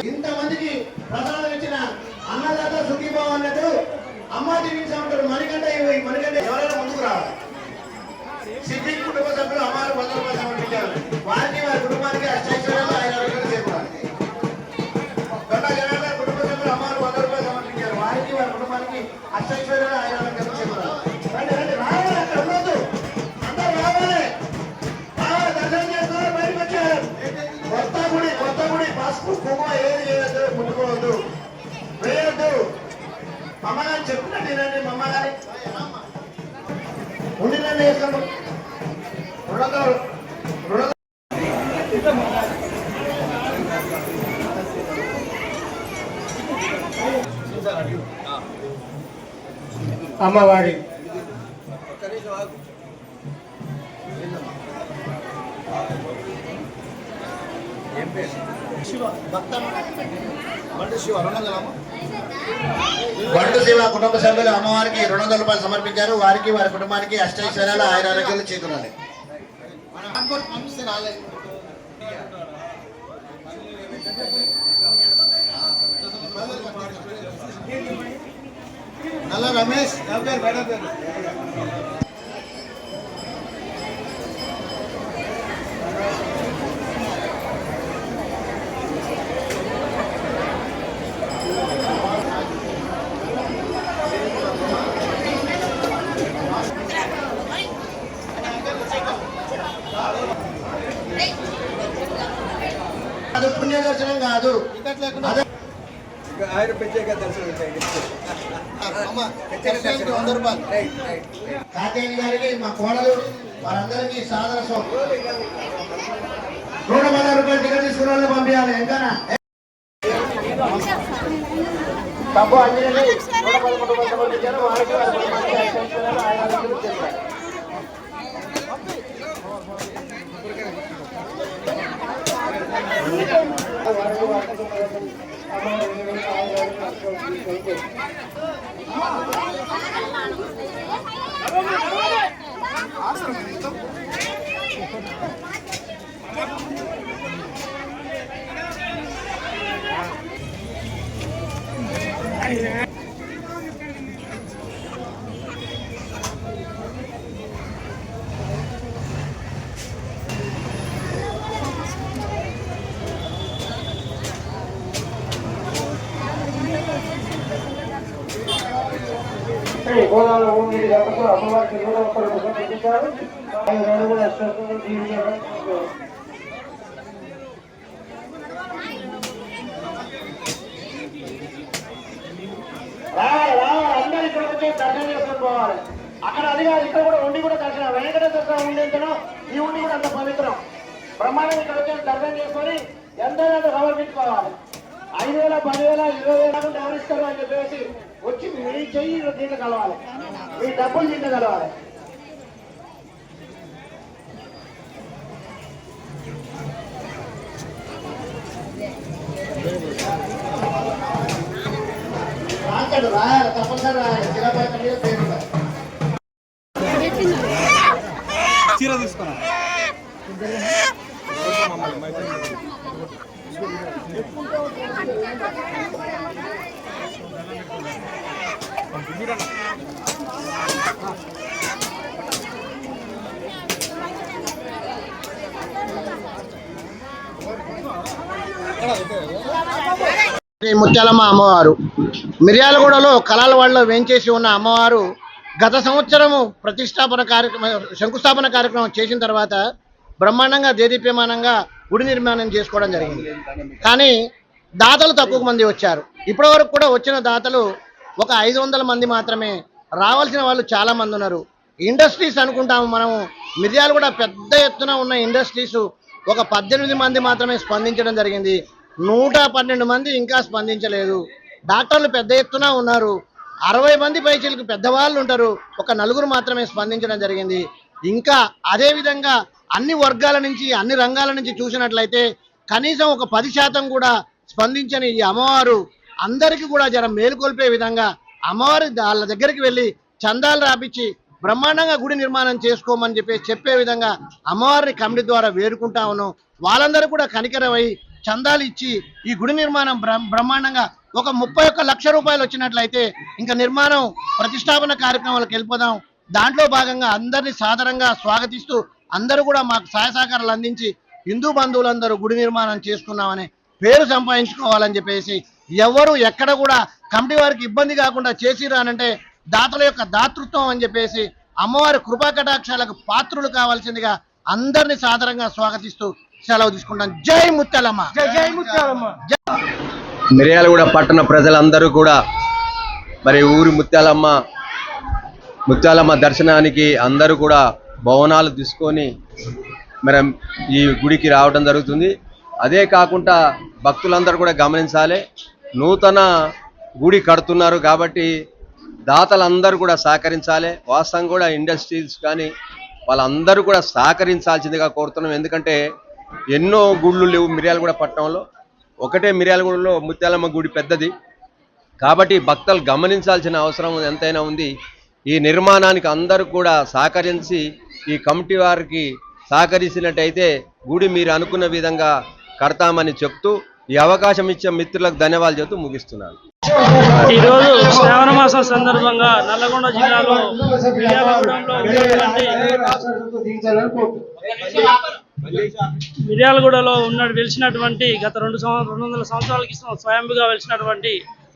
ఇంతమందికి ప్రసాదం ఇచ్చిన అన్నదాత సుఖీభావ అన్నట్టు అమ్మా దీవించా ఉంటారు. మణికంఠ ఎవరైనా ముందుకు రావాలి. సిద్ధి కుటుంబ సభ్యులు అమ్మారు 100 రూపాయలు సమర్పించారు. వారికి వారి కుటుంబానికి అష్టైశ్వర్యాలు 5 రూపాయలు చేకూరాలి. దొండ జనార్దన్ కుటుంబ సభ్యులు అమ్మారు 100 రూపాయలు సమర్పించారు. వారికి వారి కుటుంబానికి అష్టైశ్వర్యాలు 5 రూపాయలు చేకూరాలి. రండి రండి రావాలి, అక్కడ ఉండదు, అందరూ రావాలి. దర్శనం చేస్తున్నారు, బయటకు వచ్చారు. కొత్త గుడి పసుపు కుంకుమ ఏది చేయొద్దు, ముట్టుకోవద్దు, వేయొద్దు. అమ్మగారు చెప్పినట్టు తినండి. అమ్మగారి ఉండినండి వేసుకోండి. అమ్మవారి బంటు శివ కుటుంబ సభ్యులు అమ్మవారికి 200 రూపాయలు సమర్పించారు. వారికి వారి కుటుంబానికి అష్టైశ్వర్యాలు 5 ఆరోగ్యాలు చేకూరాలి. నల్ల రమేష్ అది పుణ్య దర్శనం కాదు. కాతేని గారికి మా కోడలు వారందరికీ సాదర 110 రూపాయలు టికెట్ తీసుకున్న వాళ్ళు పంపించాలి. ఇంకా తప్పు అంజనీ 111 రూపాయలు పంపించారు. వారికి గోదావరి భూమి అమ్మవారికి 101 రూపాయలు పంపించారు. అందరూ ఇక్కడ వచ్చి దర్శనం చేసుకుని పోవాలి. అక్కడ అది కాదు, ఇక్కడ కూడా ఉండి కూడా దర్శనం. వెంకటేశ్వర స్వామి ఉండేంతనో ఈ ఉండి కూడా అంత పవిత్రం. బ్రహ్మాండం ఇక్కడ వచ్చి దర్శనం చేసుకొని ఎంతైనా సమర్పించుకోవాలి. 5,000, 10,000, 20,000 ఎవరిస్తారు అని చెప్పేసి వచ్చి మీ చెయ్యి దీంట్లో కలవాలి, మీ డబ్బులు దీంట్లో కలవాలి. రాయాలి, తప్పనిసరి రాయాలి. చీర తీసుకున్నా ముత్యాలమ్మ అమ్మవారు మిర్యాలగూడలో కలాలవాడలో వేంచేసి ఉన్న అమ్మవారు గత సంవత్సరము శంకుస్థాపన కార్యక్రమం చేసిన తర్వాత బ్రహ్మాండంగా దేదీప్యమానంగా గుడి నిర్మాణం చేసుకోవడం జరిగింది. కానీ దాతలు తక్కువ మంది వచ్చారు. ఇప్పటి వరకు కూడా వచ్చిన దాతలు ఒక 500 మంది మాత్రమే. రావాల్సిన వాళ్ళు చాలా మంది ఉన్నారు. ఇండస్ట్రీస్ అనుకుంటాము మనము, మిర్యాలగూడ పెద్ద ఎత్తున ఉన్న ఇండస్ట్రీస్ ఒక 18 మంది మాత్రమే స్పందించడం జరిగింది. 112 మంది ఇంకా స్పందించలేదు. డాక్టర్లు పెద్ద ఎత్తున ఉన్నారు. 60 మంది పైచీలకు పెద్దవాళ్ళు ఉంటారు. ఒక 4 మాత్రమే స్పందించడం జరిగింది. ఇంకా అదేవిధంగా అన్ని వర్గాల నుంచి అన్ని రంగాల నుంచి చూసినట్లయితే కనీసం ఒక 10% కూడా స్పందించని ఈ అమ్మవారు అందరికీ కూడా జర మేలుకొల్పే విధంగా అమ్మవారి వాళ్ళ దగ్గరికి వెళ్ళి చందాలు రాపించి బ్రహ్మాండంగా గుడి నిర్మాణం చేసుకోమని చెప్పే విధంగా అమ్మవారిని కమిటీ ద్వారా వేడుకుంటా ఉన్నాం. వాళ్ళందరూ కూడా కనికరమై చందాలు ఇచ్చి ఈ గుడి నిర్మాణం బ్రహ్మాండంగా ఒక 31 లక్ష రూపాయలు వచ్చినట్లయితే ఇంకా నిర్మాణం ప్రతిష్టాపన కార్యక్రమాలకు వెళ్ళిపోదాం. దాంట్లో భాగంగా అందరినీ సాదరంగా స్వాగతిస్తూ అందరూ కూడా మాకు సహాయ సహకారాలు అందించి హిందూ బంధువులందరూ గుడి నిర్మాణం చేసుకున్నామని పేరు సంపాదించుకోవాలని చెప్పేసి ఎవరు ఎక్కడ కూడా కమిటీ వారికి ఇబ్బంది కాకుండా చేసిరానంటే దాతల యొక్క దాతృత్వం అని చెప్పేసి అమ్మవారి కృపా కటాక్షాలకు పాత్రులు కావాల్సిందిగా అందరినీ సాదరంగా స్వాగతిస్తూ సెలవు తీసుకుంటాను. జై ముత్యాలమ్మ. జై జై ముత్యాలమ్మ. మిర్యాలగూడ పట్టణ ప్రజలందరూ కూడా మరి ఊరి ముత్యాలమ్మ దర్శనానికి అందరూ కూడా భవనాలు తీసుకొని మరి ఈ గుడికి రావడం జరుగుతుంది. అదే కాకుండా భక్తులందరూ కూడా గమనించాలి, నూతన గుడి కడుతున్నారు కాబట్టి దాతలందరూ కూడా సహకరించాలి. వాస్తవం కూడా ఇండస్ట్రీస్ కానీ వాళ్ళందరూ కూడా సహకరించాల్సిందిగా కోరుతున్నాం. ఎందుకంటే ఎన్నో గుళ్ళు లేవు మిర్యాలగూడ పట్టణంలో, ఒకటే మిర్యాలగూడలో ముత్యాలమ్మ గుడి పెద్దది కాబట్టి భక్తులు గమనించాల్సిన అవసరం ఎంతైనా ఉంది. ఈ నిర్మాణానికి అందరూ కూడా సహకరించి ఈ కమిటీ వారికి సహకరించినట్టయితే గుడి మీరు అనుకున్న విధంగా కడతామని చెప్తూ ఈ అవకాశం ఇచ్చే మిత్రులకు ధన్యవాదాలు చెబుతూ ముగిస్తున్నాను. ఈరోజు శ్రావణ మాసం సందర్భంగా నల్లగొండ జిల్లాలో మిర్యాలగూడలో వెలిసినటువంటి గత 200 సంవత్సరాల క్రితం స్వయంభుగా వెలిసినటువంటి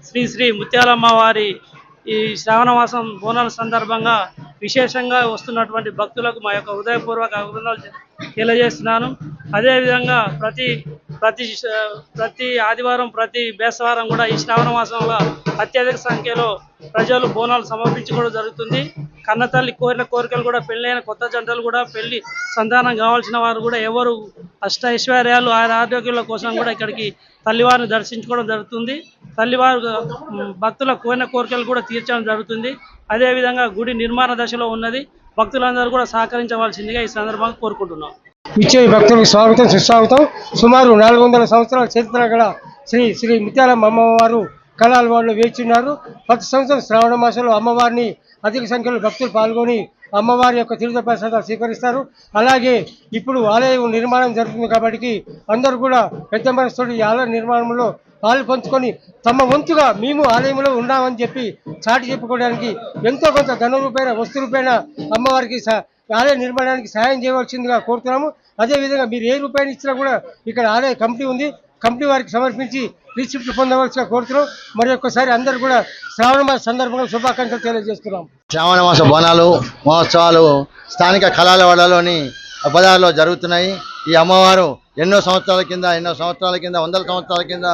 శ్రీ శ్రీ ముత్యాలమ్మ వారి ఈ శ్రావణ మాసం బోనాల సందర్భంగా విశేషంగా వస్తున్నటువంటి భక్తులకు మా యొక్క హృదయపూర్వక అభినందనలు తెలియజేస్తున్నాను. అదేవిధంగా ప్రతి ఆదివారం ప్రతి బేస్తవారం కూడా ఈ శ్రావణ మాసంలో అత్యధిక సంఖ్యలో ప్రజలు బోనాలు సమర్పించుకోవడం జరుగుతుంది. కన్నతల్లి కోరిన కోరికలు కూడా పెళ్ళైన కొత్త జంటలు కూడా పెళ్లి సంతానం కావాల్సిన వారు కూడా ఎవరు అష్టైశ్వర్యాలు ఆరోగ్యాల కోసం కూడా ఇక్కడికి తల్లివారిని దర్శించుకోవడం జరుగుతుంది. తల్లివారు భక్తుల కోరిన కోరికలు కూడా తీర్చడం జరుగుతుంది. అదేవిధంగా గుడి నిర్మాణ దశలో ఉన్నది. భక్తులందరూ కూడా సహకరించవలసిందిగా ఈ సందర్భంగా కోరుకుంటున్నాం. ఇచ్చే భక్తులకు స్వాగతం సుస్వాగతం. సుమారు 400 సంవత్సరాల చరిత్ర గల శ్రీ శ్రీ ముత్యాలమ్మ అమ్మవారు కళాల వాళ్ళు వేచున్నారు. ప్రతి సంవత్సరం శ్రావణ మాసంలో అమ్మవారిని అధిక సంఖ్యలో భక్తులు పాల్గొని అమ్మవారి యొక్క తీర్థ ప్రసాదాలు స్వీకరిస్తారు. అలాగే ఇప్పుడు ఆలయం నిర్మాణం జరుగుతుంది కాబట్టి అందరూ కూడా పెద్ద మనసుతో ఈ ఆలయ నిర్మాణంలో పాలు పంచుకొని తమ వంతుగా మేము ఆలయంలో ఉన్నామని చెప్పి చాటి చెప్పుకోవడానికి ఎంతో కొంత ధన రూపేణ వస్తు రూపేణ అమ్మవారికి ఆలయ నిర్మాణానికి సహాయం చేయవలసిందిగా కోరుతున్నాము. అదేవిధంగా మీరు ఏ రూపాయలు ఇచ్చినా కూడా ఇక్కడ ఆలయ కమిటీ ఉంది, కమిటీ వారికి సమర్పించి రిసిప్ట్ పొందవలసిగా కోరుతున్నాం. మరి ఒక్కసారి అందరూ కూడా శ్రావణ మాస సందర్భంగా శుభాకాంక్షలు తెలియజేస్తున్నాం. శ్రావణ మాస బోనాలు మహోత్సవాలు స్థానిక కళాలవాడలోని బజార్లో జరుగుతున్నాయి. ఈ అమ్మవారు ఎన్నో సంవత్సరాల కింద 100 సంవత్సరాల కింద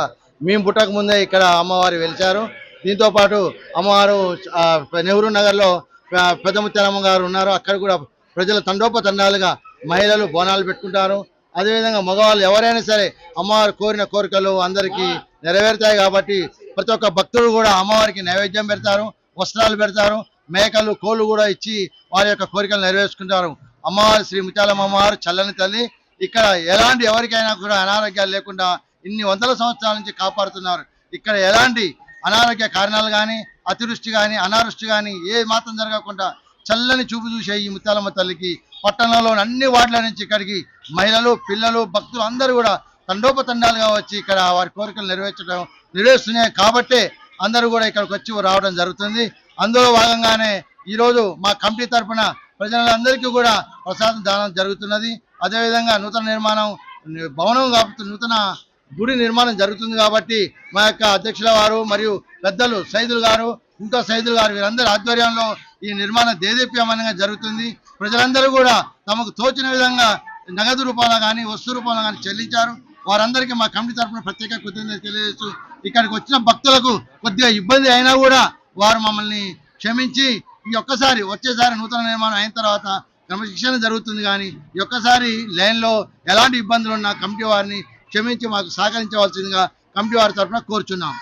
మేము పుట్టక ముందే ఇక్కడ అమ్మవారు వెలిచారు. దీంతో పాటు అమ్మవారు నెహ్రూ నగర్లో పెద్ద ముత్యాలమ్మ గారు ఉన్నారు. అక్కడ కూడా ప్రజల తండోపతండాలుగా మహిళలు బోనాలు పెట్టుకుంటారు. అదేవిధంగా మగవాళ్ళు ఎవరైనా సరే అమ్మవారు కోరిన కోరికలు అందరికీ నెరవేరుతాయి కాబట్టి ప్రతి ఒక్క భక్తుడు కూడా అమ్మవారికి నైవేద్యం పెడతారు, వస్త్రాలు పెడతారు, మేకలు కోళ్ళు కూడా ఇచ్చి వారి యొక్క కోరికలు నెరవేర్చుకుంటారు. అమ్మవారు శ్రీ ముత్యాలమ్మ అమ్మవారు చల్లని తల్లి. ఇక్కడ ఎలాంటి ఎవరికైనా కూడా అనారోగ్యాలు లేకుండా ఇన్ని వందల సంవత్సరాల నుంచి కాపాడుతున్నారు. ఇక్కడ ఎలాంటి అనారోగ్య కారణాలు కానీ అతివృష్టి కానీ అనావృష్టి కానీ ఏ మాత్రం జరగకుండా చల్లని చూపు చూసే ఈ ముత్యాలమ్మ తల్లికి పట్టణంలోని అన్ని వార్డుల నుంచి ఇక్కడికి మహిళలు పిల్లలు భక్తులు అందరూ కూడా తండోపతండాలుగా వచ్చి ఇక్కడ వారి కోరికలు నెరవేరుస్తున్నాయి కాబట్టే అందరూ కూడా ఇక్కడికి వచ్చి రావడం జరుగుతుంది. అందులో భాగంగానే ఈరోజు మా కమిటీ తరఫున ప్రజలందరికీ కూడా ప్రసాదం దానం జరుగుతున్నది. అదేవిధంగా నూతన గుడి నిర్మాణం జరుగుతుంది కాబట్టి మా యొక్క అధ్యక్షుల వారు మరియు పెద్దలు సైదులు గారు ఇంకా సైదులు గారు వీరందరి ఆధ్వర్యంలో ఈ నిర్మాణం దేదీప్యమానంగా జరుగుతుంది. ప్రజలందరూ కూడా తమకు తోచిన విధంగా నగదు రూపంలో కానీ వస్తు రూపంలో కానీ చెల్లించారు. వారందరికీ మా కమిటీ తరఫున ప్రత్యేక కృతజ్ఞతలు తెలియజేస్తూ ఇక్కడికి వచ్చిన భక్తులకు కొద్దిగా ఇబ్బంది అయినా కూడా వారు మమ్మల్ని క్షమించి వచ్చేసారి నూతన నిర్మాణం అయిన తర్వాత క్రమశిక్షణ జరుగుతుంది. కానీ ఈ ఒక్కసారి లైన్లో ఎలాంటి ఇబ్బందులు ఉన్నా కమిటీ వారిని క్షమించి మాకు సహకరించవలసిందిగా కమిటీ వారి తరఫున కోరుచున్నాం.